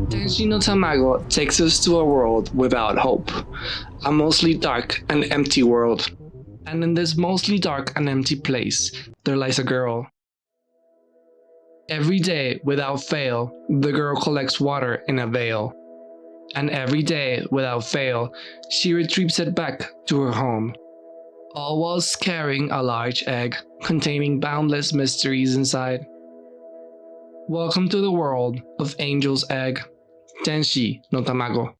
Tenshi no Tamago takes us to a world without hope, a mostly dark and empty world. And in this mostly dark and empty place, there lies a girl. Every day, without fail, the girl collects water in a veil. And every day, without fail, she retrieves it back to her home. All whilst carrying a large egg containing boundless mysteries inside. Welcome to the world of Angel's Egg, Tenshi no Tamago.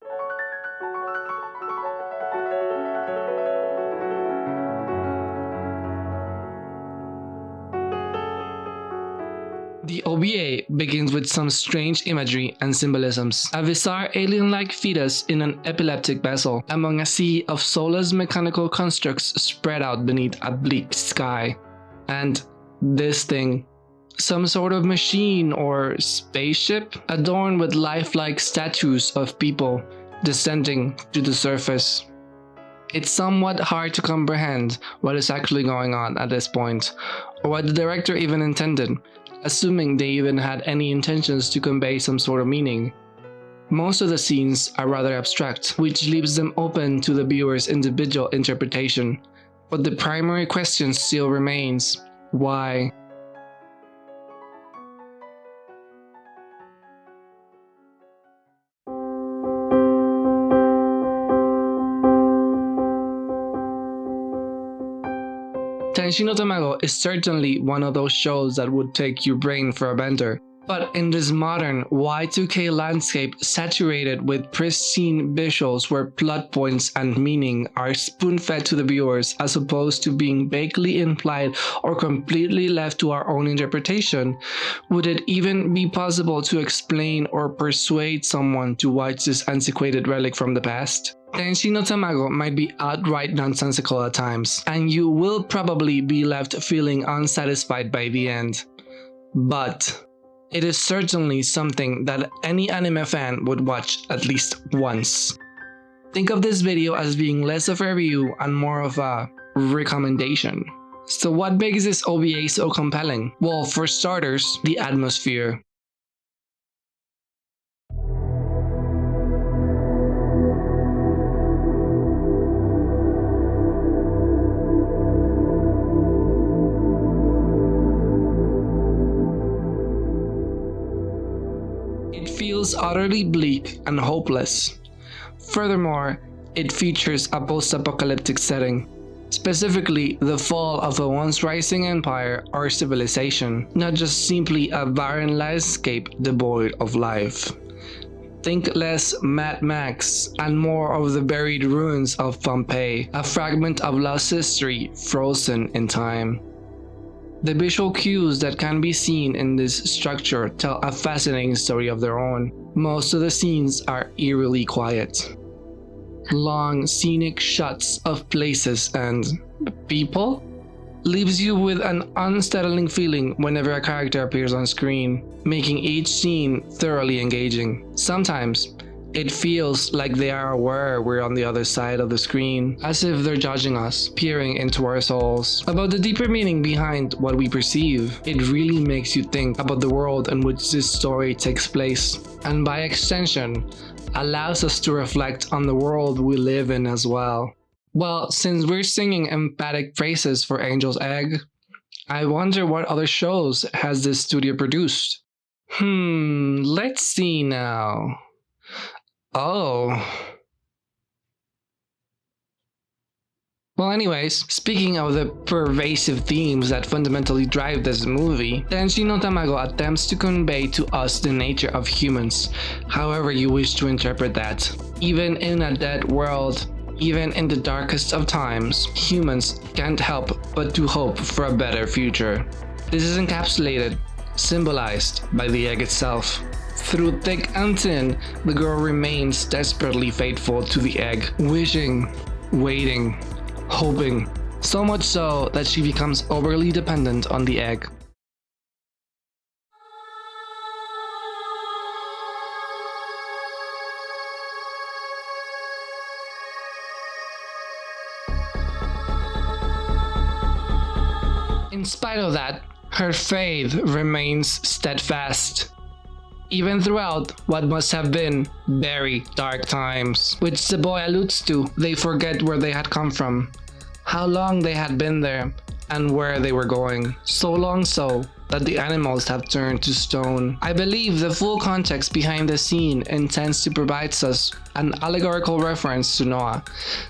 The OVA begins with some strange imagery and symbolisms. A bizarre alien-like fetus in an epileptic vessel among a sea of soulless mechanical constructs spread out beneath a bleak sky. And this thing, some sort of machine or spaceship adorned with lifelike statues of people descending to the surface. It's somewhat hard to comprehend what is actually going on at this point, or what the director even intended, assuming they even had any intentions to convey some sort of meaning. Most of the scenes are rather abstract, which leaves them open to the viewer's individual interpretation, but the primary question still remains: why? Tenshi no Tamago is certainly one of those shows that would take your brain for a bender. But in this modern Y2K landscape saturated with pristine visuals where plot points and meaning are spoon-fed to the viewers as opposed to being vaguely implied or completely left to our own interpretation, would it even be possible to explain or persuade someone to watch this antiquated relic from the past? Tenshi no Tamago might be outright nonsensical at times, and you will probably be left feeling unsatisfied by the end. But it is certainly something that any anime fan would watch at least once. Think of this video as being less of a review and more of a recommendation. So what makes this OVA so compelling? Well, for starters, the atmosphere. It feels utterly bleak and hopeless. Furthermore, it features a post-apocalyptic setting, specifically the fall of a once rising empire or civilization, not just simply a barren landscape devoid of life. Think less Mad Max and more of the buried ruins of Pompeii, a fragment of lost history frozen in time. The visual cues that can be seen in this structure tell a fascinating story of their own. Most of the scenes are eerily quiet. Long, scenic shots of places and people leaves you with an unsettling feeling whenever a character appears on screen, making each scene thoroughly engaging. Sometimes, it feels like they are aware we're on the other side of the screen, as if they're judging us, peering into our souls. About the deeper meaning behind what we perceive, it really makes you think about the world in which this story takes place, and by extension, allows us to reflect on the world we live in as well. Well, since we're singing emphatic phrases for Angel's Egg, I wonder what other shows has this studio produced? Let's see now. Oh. Well, anyways, speaking of the pervasive themes that fundamentally drive this movie, Tenshi no Tamago attempts to convey to us the nature of humans, however you wish to interpret that. Even in a dead world, even in the darkest of times, humans can't help but to hope for a better future. This is encapsulated, symbolized by the egg itself. Through thick and thin, the girl remains desperately faithful to the egg, wishing, waiting, hoping, so much so that she becomes overly dependent on the egg. In spite of that, her faith remains steadfast, even throughout what must have been very dark times, which the boy alludes to. They forget where they had come from, how long they had been there, and where they were going. So long so that the animals have turned to stone. I believe the full context behind the scene intends to provide us an allegorical reference to Noah,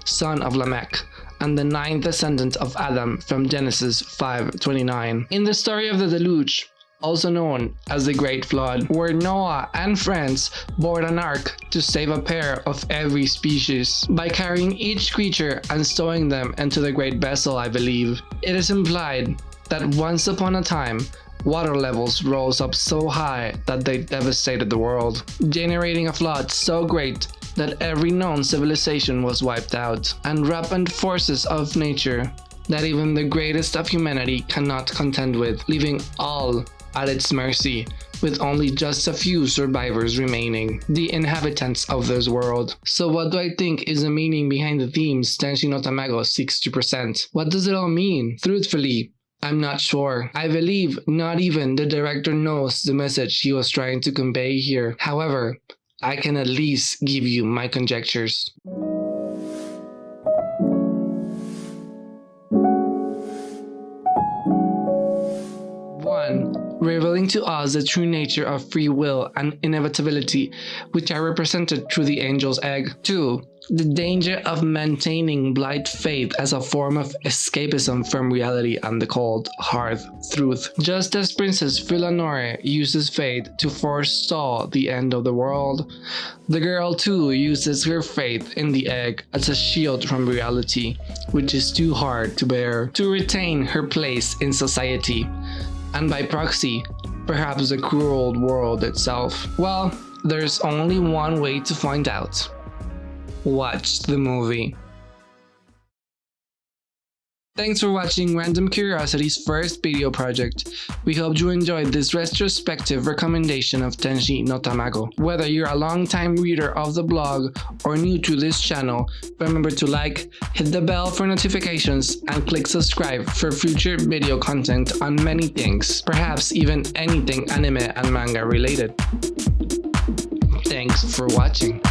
son of Lamech, and the ninth descendant of Adam from Genesis 5:29. In the story of the deluge, also known as the Great Flood, where Noah and friends board an ark to save a pair of every species by carrying each creature and stowing them into the great vessel, I believe. It is implied that once upon a time, water levels rose up so high that they devastated the world, generating a flood so great that every known civilization was wiped out, and rampant forces of nature that even the greatest of humanity cannot contend with, leaving all at its mercy, with only just a few survivors remaining, the inhabitants of this world. So what do I think is the meaning behind the themes Tenshi no Tamago seeks to present? What does it all mean? Truthfully, I'm not sure. I believe not even the director knows the message he was trying to convey here. However, I can at least give you my conjectures. 1. Revealing to us the true nature of free will and inevitability, which are represented through the angel's egg. 2. The danger of maintaining blind faith as a form of escapism from reality and the cold, hard truth. Just as Princess Philanore uses faith to forestall the end of the world, the girl too uses her faith in the egg as a shield from reality, which is too hard to bear, to retain her place in society, and by proxy, perhaps the cruel world itself. Well, there's only one way to find out. Watch the movie. Thanks for watching Random Curiosity's first video project. We hope you enjoyed this retrospective recommendation of Tenshi no Tamago. Whether you're a long-time reader of the blog or new to this channel, remember to like, hit the bell for notifications, and click subscribe for future video content on many things, perhaps even anything anime and manga related. Thanks for watching.